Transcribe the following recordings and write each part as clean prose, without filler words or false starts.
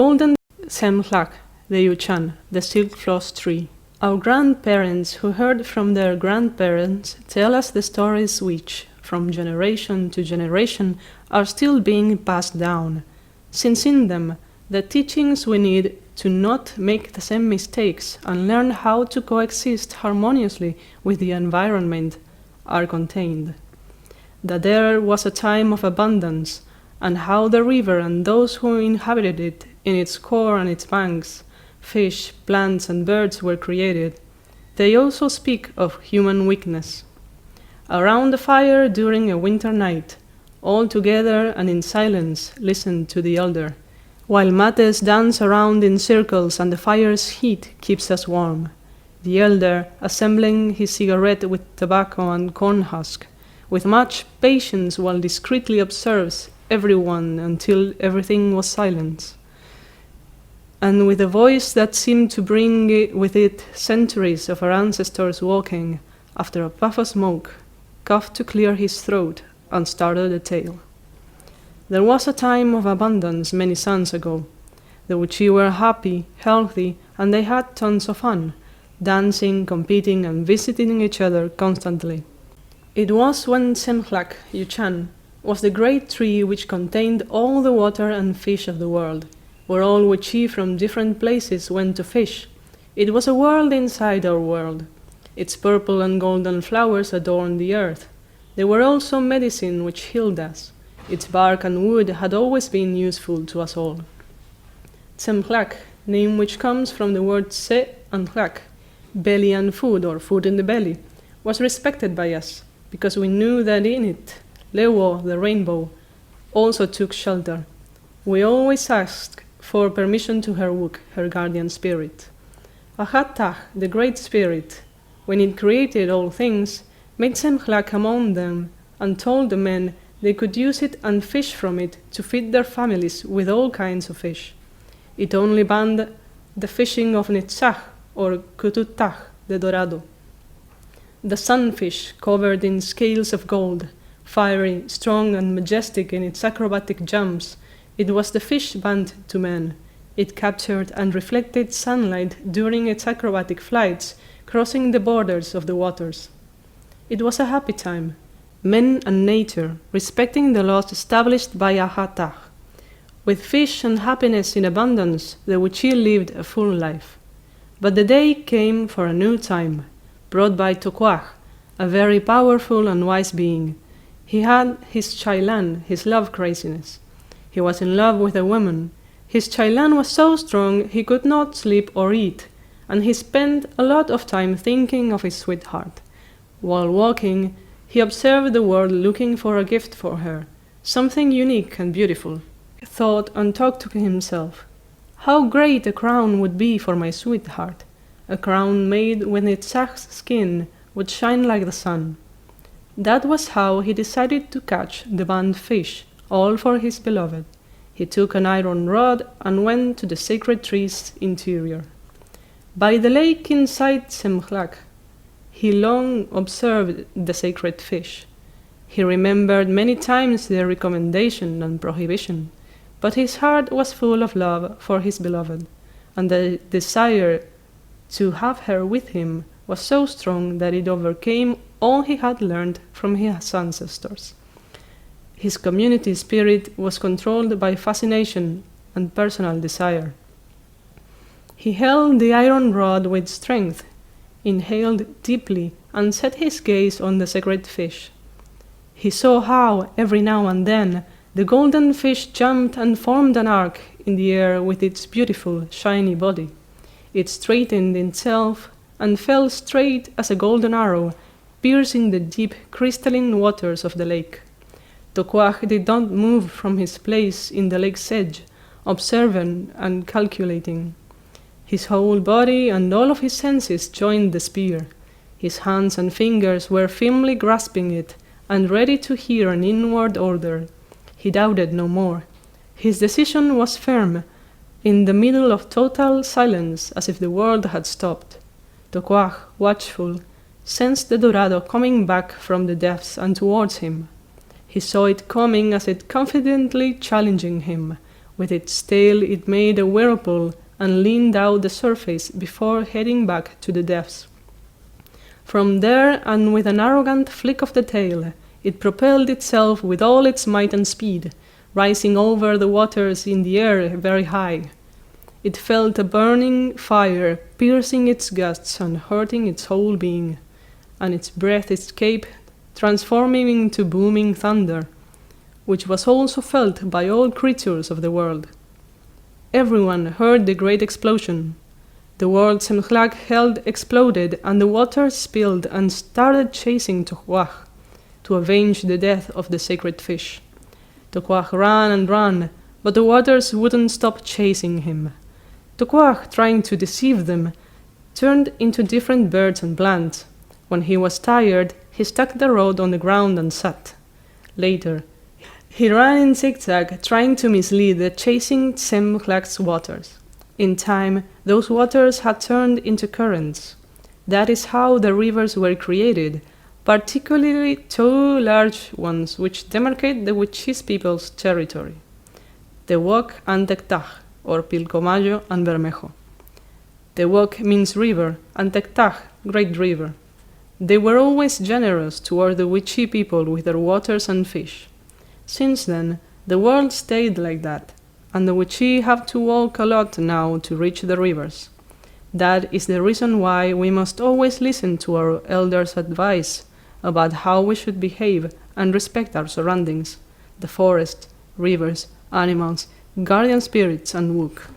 Golden Tsemlhak, the yuchan, the silk floss tree. Our grandparents who heard from their grandparents tell us the stories which, from generation to generation, are still being passed down, since in them the teachings we need to not make the same mistakes and learn how to coexist harmoniously with the environment are contained. That there was a time of abundance, and how the river and those who inhabited it in its core and its banks, fish, plants, and birds were created. They also speak of human weakness. Around the fire during a winter night, all together and in silence listen to the elder, while mates dance around in circles and the fire's heat keeps us warm. The elder, assembling his cigarette with tobacco and corn husk, with much patience while discreetly observes everyone until everything was silence. And with a voice that seemed to bring with it centuries of our ancestors walking, after a puff of smoke, coughed to clear his throat and started a tale. There was a time of abundance many suns ago. The Uchi were happy, healthy, and they had tons of fun, dancing, competing, and visiting each other constantly. It was when Tsemlhak, Yuchán, was the great tree which contained all the water and fish of the world, where all Uchi from different places went to fish. It was a world inside our world. Its purple and golden flowers adorned the earth. They were also medicine which healed us. Its bark and wood had always been useful to us all. Tsemlhak, name which comes from the word tse and hlak, belly and food, or food in the belly, was respected by us, because we knew that in it, Lecko, the rainbow, also took shelter. We always asked for permission to her Wuk, her guardian spirit. Ahàt'Taj, the great spirit, when it created all things, made Tsemlhak among them, and told the men they could use it and fish from it to feed their families with all kinds of fish. It only banned the fishing of Netzach, or Katut'taj, the dorado. The sunfish, covered in scales of gold, fiery, strong, and majestic in its acrobatic jumps, it was the fish banned to men. It captured and reflected sunlight during its acrobatic flights, crossing the borders of the waters. It was a happy time, men and nature respecting the laws established by Ahàt'Taj. With fish and happiness in abundance, the Uchi lived a full life. But the day came for a new time, brought by Tokwaj, a very powerful and wise being. He had his chailan, his love craziness. He was in love with a woman. His chailan was so strong he could not sleep or eat, and he spent a lot of time thinking of his sweetheart. While walking, he observed the world looking for a gift for her, something unique and beautiful. He thought and talked to himself, how great a crown would be for my sweetheart, a crown made when its skin would shine like the sun. That was how he decided to catch the banned fish, all for his beloved. He took an iron rod and went to the sacred tree's interior. By the lake inside Tsemlhak, he long observed the sacred fish. He remembered many times their recommendation and prohibition, but his heart was full of love for his beloved, and the desire to have her with him was so strong that it overcame all he had learned from his ancestors. His community spirit was controlled by fascination and personal desire. He held the iron rod with strength, inhaled deeply, and set his gaze on the sacred fish. He saw how, every now and then, the golden fish jumped and formed an arc in the air with its beautiful, shiny body. It straightened itself and fell straight as a golden arrow, piercing the deep, crystalline waters of the lake. Tokwaj did not move from his place in the lake's edge, observant and calculating. His whole body and all of his senses joined the spear. His hands and fingers were firmly grasping it and ready to hear an inward order. He doubted no more. His decision was firm, in the middle of total silence, as if the world had stopped. Tokwaj, watchful, sensed the dorado coming back from the depths and towards him. He saw it coming as it confidently challenging him, With its tail it made a whirlpool and leaned out the surface before heading back to the depths. From there, and with an arrogant flick of the tail, it propelled itself with all its might and speed, rising over the waters in the air very high. It felt a burning fire piercing its guts and hurting its whole being, and its breath escaped, transforming into booming thunder, which was also felt by all creatures of the world. Everyone heard the great explosion. The world Tsemlhak held exploded, and the water spilled and started chasing Tokwaj to avenge the death of the sacred fish. Tokwaj ran and ran, but the waters wouldn't stop chasing him. Tokwaj, trying to deceive them, turned into different birds and plants. When he was tired, he stuck the rod on the ground and sat. Later, he ran in zigzag, trying to mislead the chasing Tsemlhak's waters. In time, those waters had turned into currents. That is how the rivers were created, particularly two large ones which demarcate the Wichís people's territory: the Wok and Ahàt'Taj, or Pilcomayo and Bermejo. The Wok means river, and Ahàt'Taj, great river. They were always generous toward the Wichí people with their waters and fish. Since then, the world stayed like that, and the Wichí have to walk a lot now to reach the rivers. That is the reason why we must always listen to our elders' advice about how we should behave and respect our surroundings, the forest, rivers, animals, guardian spirits, and Wok.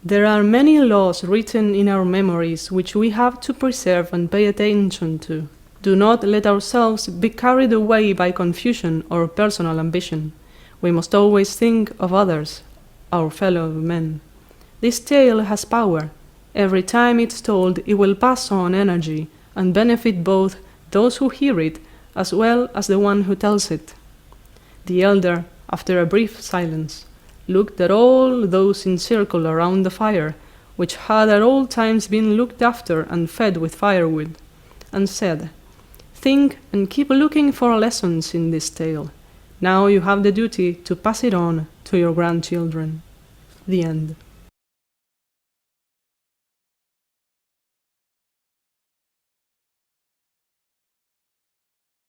There are many laws written in our memories which we have to preserve and pay attention to. Do not let ourselves be carried away by confusion or personal ambition. We must always think of others, our fellow men. This tale has power. Every time it's told, it will pass on energy and benefit both those who hear it as well as the one who tells it. The elder, after a brief silence, looked at all those in circle around the fire, which had at all times been looked after and fed with firewood, and said, "Think and keep looking for lessons in this tale. Now you have the duty to pass it on to your grandchildren." The end.